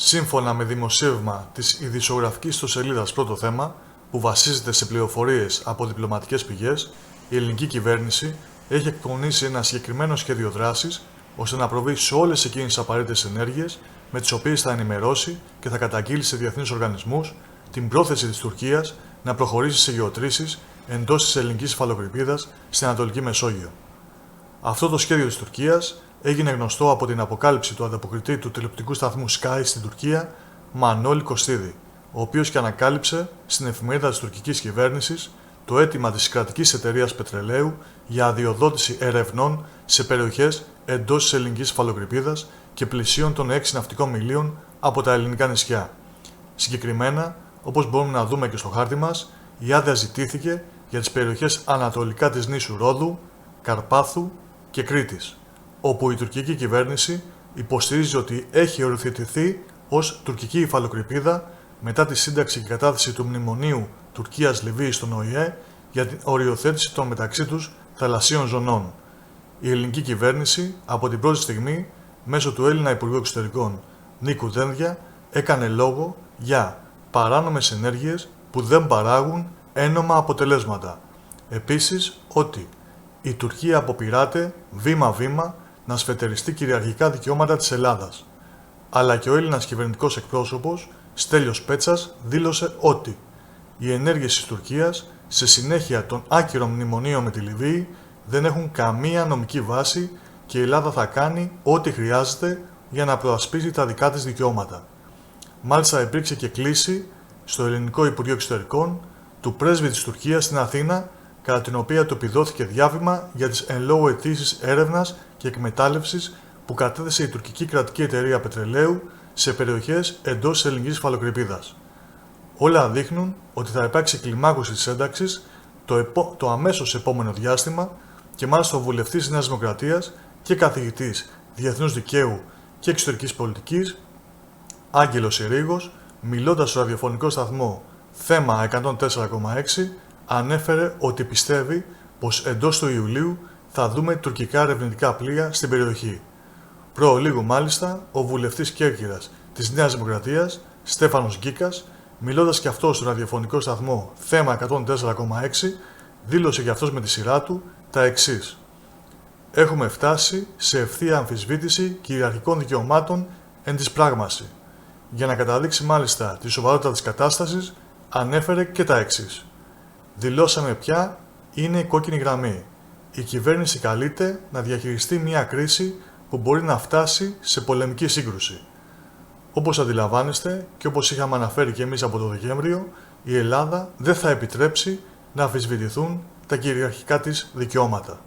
Σύμφωνα με δημοσίευμα της ειδησιογραφικής ιστοσελίδας Πρώτο Θέμα, που βασίζεται σε πληροφορίες από διπλωματικές πηγές, η ελληνική κυβέρνηση έχει εκπονήσει ένα συγκεκριμένο σχέδιο δράσης ώστε να προβεί σε όλες εκείνες τις απαραίτητες ενέργειες με τις οποίες θα ενημερώσει και θα καταγγείλει σε διεθνείς οργανισμούς την πρόθεση της Τουρκίας να προχωρήσει σε γεωτρήσεις εντός της ελληνικής υφαλοκρηπίδας στην Ανατολική Μεσόγειο. Αυτό το σχέδιο της Τουρκίας έγινε γνωστό από την αποκάλυψη του ανταποκριτή του τηλεοπτικού σταθμού Sky στην Τουρκία, Μανώλη Κωστίδη, ο οποίος και ανακάλυψε στην εφημερίδα της τουρκικής κυβέρνησης το αίτημα της κρατικής εταιρείας πετρελαίου για αδειοδότηση ερευνών σε περιοχές εντός της ελληνικής υφαλοκρηπίδας και πλησίων των 6 ναυτικών μιλίων από τα ελληνικά νησιά. Συγκεκριμένα, όπως μπορούμε να δούμε και στο χάρτη μας, η άδεια ζητήθηκε για τις περιοχές ανατολικά της νήσου Ρόδου, Καρπάθου και Κρήτης, όπου η τουρκική κυβέρνηση υποστηρίζει ότι έχει οριοθετηθεί ως τουρκική υφαλοκρηπίδα μετά τη σύνταξη και κατάθεση του Μνημονίου Τουρκίας-Λιβύης στον ΟΗΕ για την οριοθέτηση των μεταξύ τους θαλασσίων ζωνών. Η ελληνική κυβέρνηση από την πρώτη στιγμή, μέσω του Έλληνα Υπουργού Εξωτερικών Νίκου Δένδια, έκανε λόγο για παράνομες ενέργειες που δεν παράγουν ένομα αποτελέσματα. Επίσης, ότι η Τουρκία αποπειράται βήμα-βήμα να σφετεριστεί κυριαρχικά δικαιώματα της Ελλάδας. Αλλά και ο Έλληνας κυβερνητικός εκπρόσωπος Στέλιος Πέτσας δήλωσε ότι οι ενέργειες της Τουρκίας σε συνέχεια των άκυρων μνημονίων με τη Λιβύη δεν έχουν καμία νομική βάση και η Ελλάδα θα κάνει ό,τι χρειάζεται για να προασπίσει τα δικά της δικαιώματα. Μάλιστα υπήρξε και κλήση στο Ελληνικό Υπουργείο Εξωτερικών του πρέσβη της Τουρκίας στην Αθήνα, κατά την οποία του επιδόθηκε διάβημα για τις εν λόγω αιτήσεις έρευνας και εκμετάλλευσης που κατέθεσε η τουρκική κρατική εταιρεία πετρελαίου σε περιοχές εντός της ελληνικής υφαλοκρηπίδας. Όλα δείχνουν ότι θα υπάρξει κλιμάκωση της ένταξης το αμέσως επόμενο διάστημα και μάλιστα ο βουλευτής της Νέας Δημοκρατίας και καθηγητής Διεθνούς Δικαίου και Εξωτερικής Πολιτικής, Άγγελος Ιρήγος, μιλώντας στο ραδιοφωνικό σταθμό Θέμα 104,6, ανέφερε ότι πιστεύει πως εντός του Ιουλίου θα δούμε τουρκικά ερευνητικά πλοία στην περιοχή. Προλίγου μάλιστα, ο βουλευτής Κέρκυρας της Νέας Δημοκρατίας, Στέφανος Γκίκας, μιλώντας και αυτός στο ραδιοφωνικό σταθμό Θέμα 104,6, δήλωσε και αυτός με τη σειρά του τα εξής. Έχουμε φτάσει σε ευθεία αμφισβήτηση κυριαρχικών δικαιωμάτων εν της πράγμαση. Για να καταδείξει μάλιστα τη σοβαρότητα της κατάστασης, ανέφερε και τα εξής. Δηλώσαμε ποια είναι η κόκκινη γραμμή. Η κυβέρνηση καλείται να διαχειριστεί μια κρίση που μπορεί να φτάσει σε πολεμική σύγκρουση. Όπως αντιλαμβάνεστε και όπως είχαμε αναφέρει και εμείς από το Δεκέμβριο, η Ελλάδα δεν θα επιτρέψει να αμφισβητηθούν τα κυριαρχικά της δικαιώματα.